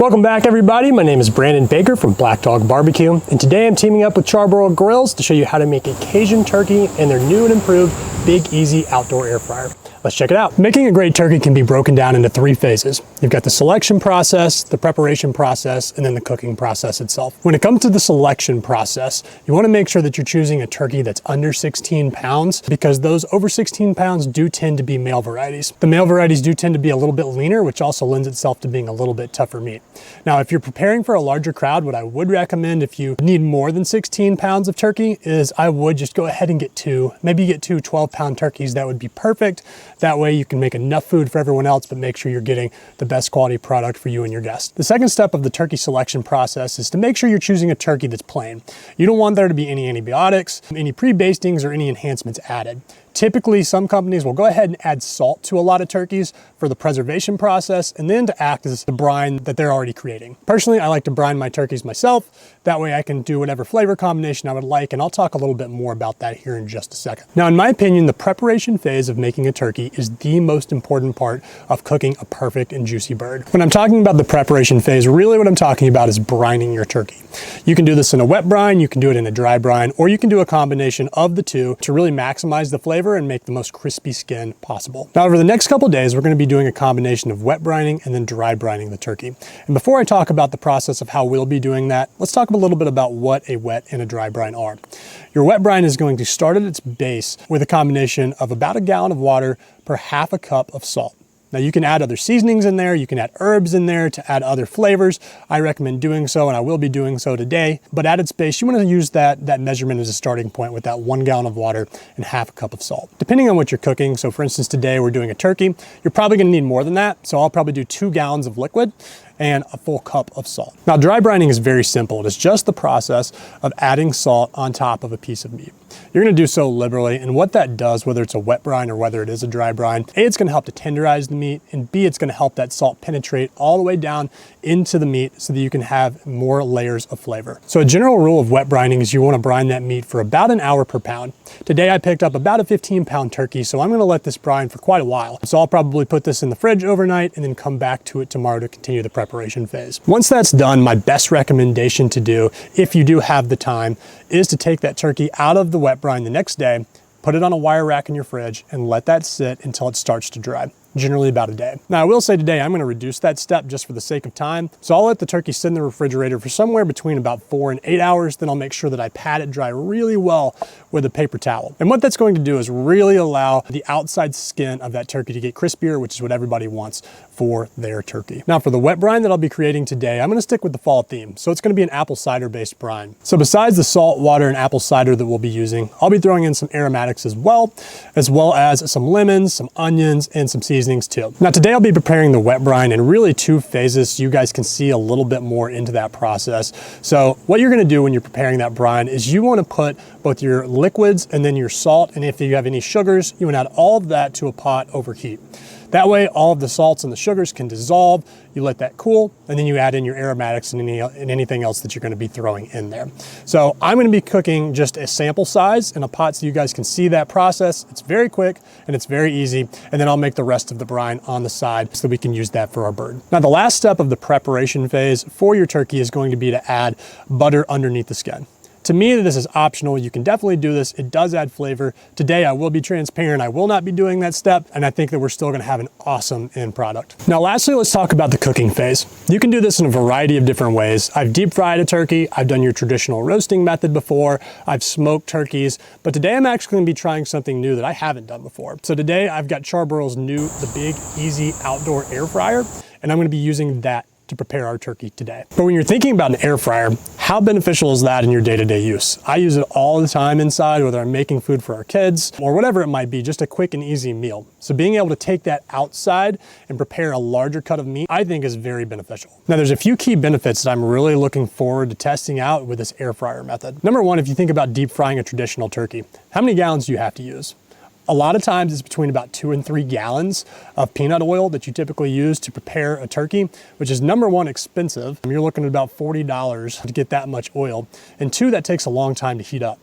Welcome back, everybody. My name is Brandon Baker from Black Dog BBQ, and today I'm teaming up with Charbroil Grills to show you how to make a Cajun turkey in their new and improved Big Easy outdoor air fryer. Let's check it out. Making a great turkey can be broken down into three phases. You've got the selection process, the preparation process, and then the cooking process itself. When it comes to the selection process, you want to make sure that you're choosing a turkey that's under 16 pounds because those over 16 pounds do tend to be male varieties. The male varieties do tend to be a little bit leaner, which also lends itself to being a little bit tougher meat. Now, if you're preparing for a larger crowd, what I would recommend if you need more than 16 pounds of turkey is I would just go ahead and get two, maybe get two 12-pound turkeys. That would be perfect. That way you can make enough food for everyone else, but make sure you're getting the best quality product for you and your guests. The second step of the turkey selection process is to make sure you're choosing a turkey that's plain. You don't want there to be any antibiotics, any pre-bastings, or any enhancements added. Typically, some companies will go ahead and add salt to a lot of turkeys for the preservation process and then to act as the brine that they're already creating. Personally, I like to brine my turkeys myself. That way I can do whatever flavor combination I would like, and I'll talk a little bit more about that here in just a second. Now, in my opinion, the preparation phase of making a turkey is the most important part of cooking a perfect and juicy bird. When I'm talking about the preparation phase, really what I'm talking about is brining your turkey. You can do this in a wet brine, you can do it in a dry brine, or you can do a combination of the two to really maximize the flavor and make the most crispy skin possible. Now, over the next couple of days, we're going to be doing a combination of wet brining and then dry brining the turkey. And before I talk about the process of how we'll be doing that, let's talk a little bit about what a wet and a dry brine are. Your wet brine is going to start at its base with a combination of about a gallon of water per half a cup of salt. Now, you can add other seasonings in there, you can add herbs in there to add other flavors. I recommend doing so, and I will be doing so today. But at its base, you want to use that measurement as a starting point with that 1 gallon of water and half a cup of salt. Depending on what you're cooking, so for instance, today we're doing a turkey, you're probably going to need more than that. So I'll probably do 2 gallons of liquid and a full cup of salt. Now, dry brining is very simple. It is just the process of adding salt on top of a piece of meat. You're gonna do so liberally, and what that does, whether it's a wet brine or whether it is a dry brine, A, it's gonna help to tenderize the meat, and B, it's gonna help that salt penetrate all the way down into the meat so that you can have more layers of flavor. So a general rule of wet brining is you wanna brine that meat for about an hour per pound. Today I picked up about a 15-pound turkey, so I'm gonna let this brine for quite a while. So I'll probably put this in the fridge overnight and then come back to it tomorrow to continue the preparation phase. Once that's done, my best recommendation to do, if you do have the time, is to take that turkey out of the wet brine the next day, put it on a wire rack in your fridge, and let that sit until it starts to dry. Generally about a day. Now, I will say today I'm going to reduce that step just for the sake of time. So I'll let the turkey sit in the refrigerator for somewhere between about 4 and 8 hours. Then I'll make sure that I pat it dry really well with a paper towel. And what that's going to do is really allow the outside skin of that turkey to get crispier, which is what everybody wants for their turkey. Now, for the wet brine that I'll be creating today, I'm going to stick with the fall theme. So it's going to be an apple cider based brine. So besides the salt, water, and apple cider that we'll be using, I'll be throwing in some aromatics as well as some lemons, some onions, and some seasonings too. Now, today I'll be preparing the wet brine in really 2 phases so you guys can see a little bit more into that process. So what you're going to do when you're preparing that brine is you want to put both your liquids and then your salt, and if you have any sugars, you want to add all of that to a pot over heat. That way, all of the salts and the sugars can dissolve. You let that cool, and then you add in your aromatics and anything else that you're going to be throwing in there. So I'm going to be cooking just a sample size in a pot so you guys can see that process. It's very quick and it's very easy. And then I'll make the rest of the brine on the side so we can use that for our bird. Now, the last step of the preparation phase for your turkey is going to be to add butter underneath the skin. To me, this is optional. You can definitely do this. It does add flavor. Today, I will be transparent. I will not be doing that step, and I think that we're still gonna have an awesome end product. Now, lastly, let's talk about the cooking phase. You can do this in a variety of different ways. I've deep fried a turkey. I've done your traditional roasting method before. I've smoked turkeys, but today I'm actually gonna be trying something new that I haven't done before. So today, I've got Charbroil's new, the Big Easy outdoor air fryer, and I'm gonna be using that to prepare our turkey today. But when you're thinking about an air fryer, how beneficial is that in your day-to-day use? I use it all the time inside, whether I'm making food for our kids or whatever it might be, just a quick and easy meal. So being able to take that outside and prepare a larger cut of meat, I think is very beneficial. Now, there's a few key benefits that I'm really looking forward to testing out with this air fryer method. Number one, if you think about deep frying a traditional turkey, how many gallons do you have to use? A lot of times it's between about 2 and 3 gallons of peanut oil that you typically use to prepare a turkey, which is number one, expensive. You're looking at about $40 to get that much oil. And 2, that takes a long time to heat up.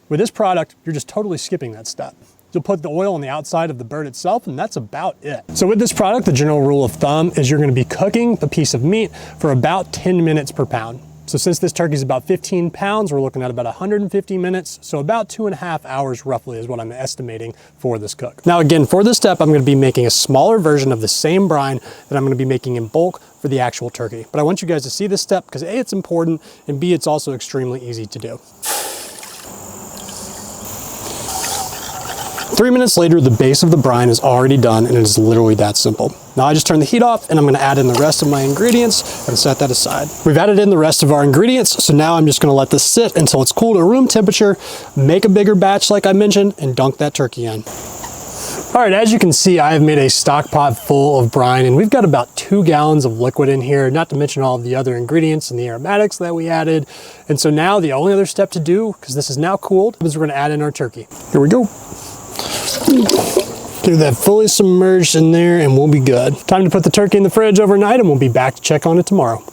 With this product, you're just totally skipping that step. You'll put the oil on the outside of the bird itself, and that's about it. So with this product, the general rule of thumb is you're gonna be cooking the piece of meat for about 10 minutes per pound. So since this turkey is about 15 pounds, we're looking at about 150 minutes. So about 2.5 hours roughly is what I'm estimating for this cook. Now again, for this step, I'm gonna be making a smaller version of the same brine that I'm gonna be making in bulk for the actual turkey. But I want you guys to see this step because A, it's important, and B, it's also extremely easy to do. 3 minutes later, the base of the brine is already done, and it is literally that simple. Now I just turn the heat off, and I'm gonna add in the rest of my ingredients and set that aside. We've added in the rest of our ingredients, so now I'm just gonna let this sit until it's cool to room temperature, make a bigger batch like I mentioned, and dunk that turkey in. All right, as you can see, I have made a stock pot full of brine, and we've got about 2 gallons of liquid in here, not to mention all of the other ingredients and the aromatics that we added. And so now the only other step to do, because this is now cooled, is we're gonna add in our turkey. Here we go. Get that fully submerged in there and we'll be good. Time to put the turkey in the fridge overnight and we'll be back to check on it tomorrow.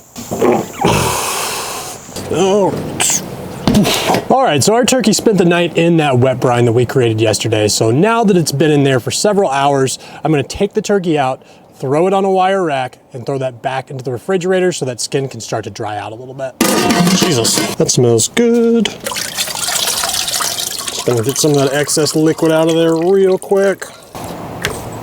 All right, so our turkey spent the night in that wet brine that we created yesterday. So now that it's been in there for several hours, I'm gonna take the turkey out, throw it on a wire rack, and throw that back into the refrigerator so that skin can start to dry out a little bit. Jesus, that smells good. Gonna get some of that excess liquid out of there real quick.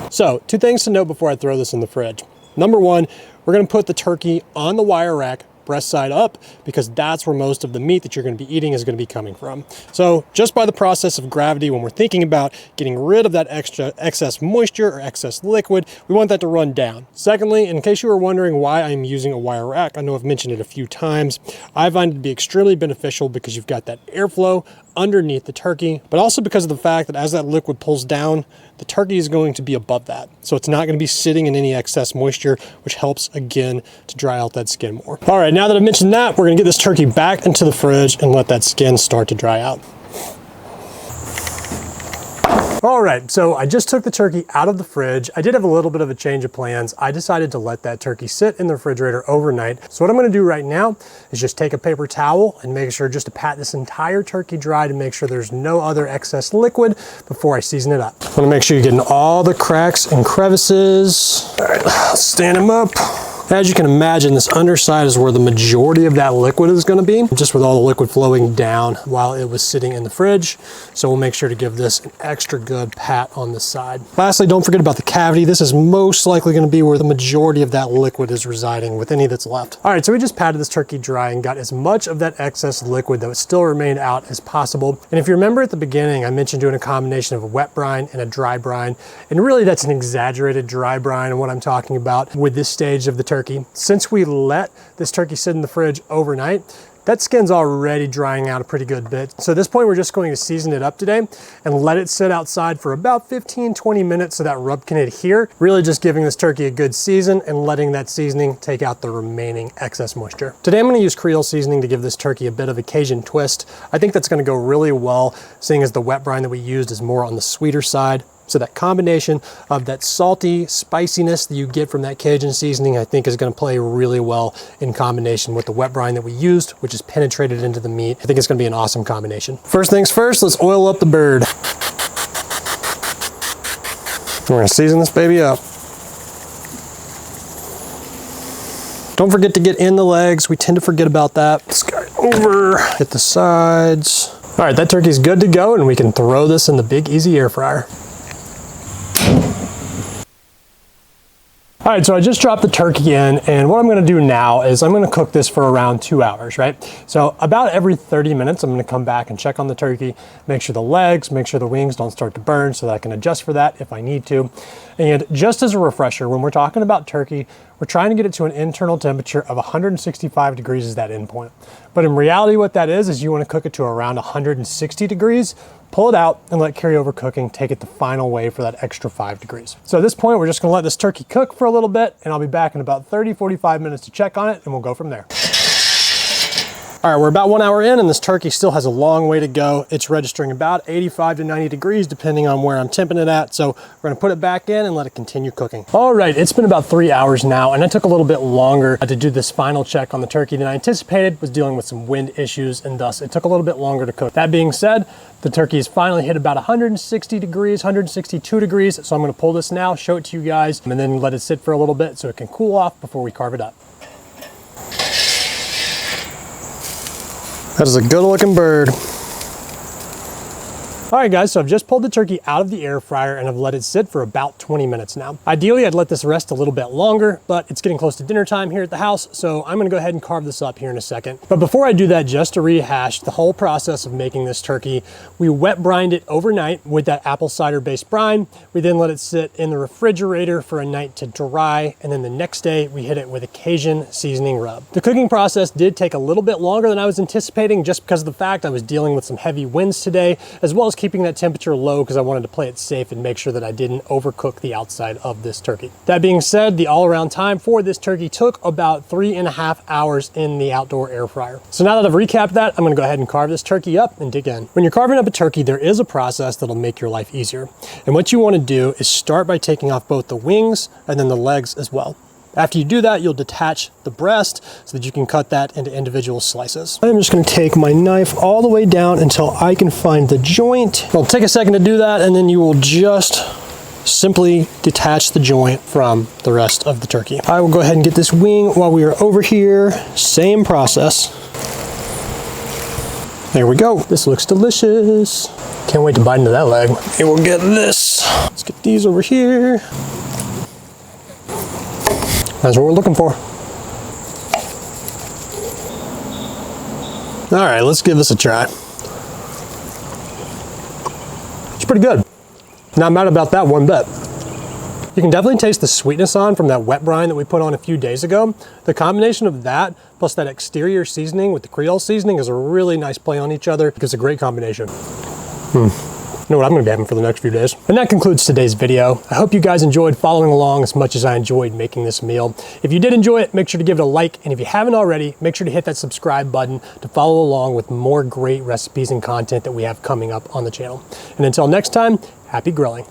So, 2 things to note before I throw this in the fridge. Number 1, we're gonna put the turkey on the wire rack, breast side up, because that's where most of the meat that you're gonna be eating is gonna be coming from. So just by the process of gravity, when we're thinking about getting rid of that excess moisture or excess liquid, we want that to run down. Secondly, in case you were wondering why I'm using a wire rack, I know I've mentioned it a few times, I find it to be extremely beneficial because you've got that airflow underneath the turkey, but also because of the fact that as that liquid pulls down, the turkey is going to be above that. So it's not going to be sitting in any excess moisture, which helps again to dry out that skin more. All right, now that I've mentioned that, we're going to get this turkey back into the fridge and let that skin start to dry out. All right, so I just took the turkey out of the fridge. I did have a little bit of a change of plans. I decided to let that turkey sit in the refrigerator overnight. So what I'm gonna do right now is just take a paper towel and make sure just to pat this entire turkey dry to make sure there's no other excess liquid before I season it up. I wanna make sure you're getting all the cracks and crevices. All right, let's stand them up. As you can imagine, this underside is where the majority of that liquid is gonna be, just with all the liquid flowing down while it was sitting in the fridge. So we'll make sure to give this an extra good pat on the side. Lastly, don't forget about the cavity. This is most likely gonna be where the majority of that liquid is residing with any that's left. All right, so we just patted this turkey dry and got as much of that excess liquid that would still remain out as possible. And if you remember at the beginning, I mentioned doing a combination of a wet brine and a dry brine. And really that's an exaggerated dry brine and what I'm talking about with this stage of the turkey. Since we let this turkey sit in the fridge overnight, that skin's already drying out a pretty good bit. So at this point, we're just going to season it up today and let it sit outside for about 15-20 minutes so that rub can adhere. Really just giving this turkey a good season and letting that seasoning take out the remaining excess moisture. Today, I'm gonna use Creole seasoning to give this turkey a bit of a Cajun twist. I think that's gonna go really well, seeing as the wet brine that we used is more on the sweeter side. So that combination of that salty spiciness that you get from that Cajun seasoning, I think is gonna play really well in combination with the wet brine that we used, which is penetrated into the meat. I think it's gonna be an awesome combination. First things first, let's oil up the bird. We're gonna season this baby up. Don't forget to get in the legs. We tend to forget about that. Let's go over, hit the sides. All right, that turkey's good to go and we can throw this in the Big Easy air fryer. All right, so I just dropped the turkey in, and what I'm gonna do now is I'm gonna cook this for around 2 hours, right? So about every 30 minutes, I'm gonna come back and check on the turkey, make sure the legs, make sure the wings don't start to burn so that I can adjust for that if I need to. And just as a refresher, when we're talking about turkey, we're trying to get it to an internal temperature of 165 degrees is that end point. But in reality, what that is you wanna cook it to around 160 degrees, pull it out and let carryover cooking take it the final way for that extra 5 degrees. So at this point, we're just gonna let this turkey cook for a little bit and I'll be back in about 30-45 minutes to check on it and we'll go from there. All right, we're about 1 hour in and this turkey still has a long way to go. It's registering about 85 to 90 degrees depending on where I'm temping it at. So we're gonna put it back in and let it continue cooking. All right, it's been about 3 hours now and it took a little bit longer to do this final check on the turkey than I anticipated. Was dealing with some wind issues and thus it took a little bit longer to cook. That being said, the turkey has finally hit about 160 degrees, 162 degrees. So I'm gonna pull this now, show it to you guys, and then let it sit for a little bit so it can cool off before we carve it up. That is a good looking bird. All right guys, so I've just pulled the turkey out of the air fryer and I've let it sit for about 20 minutes now. Ideally, I'd let this rest a little bit longer, but it's getting close to dinner time here at the house, so I'm gonna go ahead and carve this up here in a second. But before I do that, just to rehash the whole process of making this turkey, we wet brined it overnight with that apple cider based brine. We then let it sit in the refrigerator for a night to dry, and then the next day we hit it with a Cajun seasoning rub. The cooking process did take a little bit longer than I was anticipating just because of the fact I was dealing with some heavy winds today, as well as keeping that temperature low because I wanted to play it safe and make sure that I didn't overcook the outside of this turkey. That being said, the all-around time for this turkey took about 3.5 hours in the outdoor air fryer. So now that I've recapped that, I'm gonna go ahead and carve this turkey up and dig in. When you're carving up a turkey, there is a process that'll make your life easier. And what you wanna do is start by taking off both the wings and then the legs as well. After you do that, you'll detach the breast so that you can cut that into individual slices. I'm just gonna take my knife all the way down until I can find the joint. It'll take a second to do that, and then you will just simply detach the joint from the rest of the turkey. I will go ahead and get this wing while we are over here. Same process. There we go. This looks delicious. Can't wait to bite into that leg. And we'll get this. Let's get these over here. That's what we're looking for. All right, let's give this a try. It's pretty good. Not mad about that one bit. You can definitely taste the sweetness on from that wet brine that we put on a few days ago. The combination of that plus that exterior seasoning with the Creole seasoning is a really nice play on each other. It's a great combination. You know what I'm gonna be having for the next few days. And that concludes today's video. I hope you guys enjoyed following along as much as I enjoyed making this meal. If you did enjoy it, make sure to give it a like. And if you haven't already, make sure to hit that subscribe button to follow along with more great recipes and content that we have coming up on the channel. And until next time, happy grilling.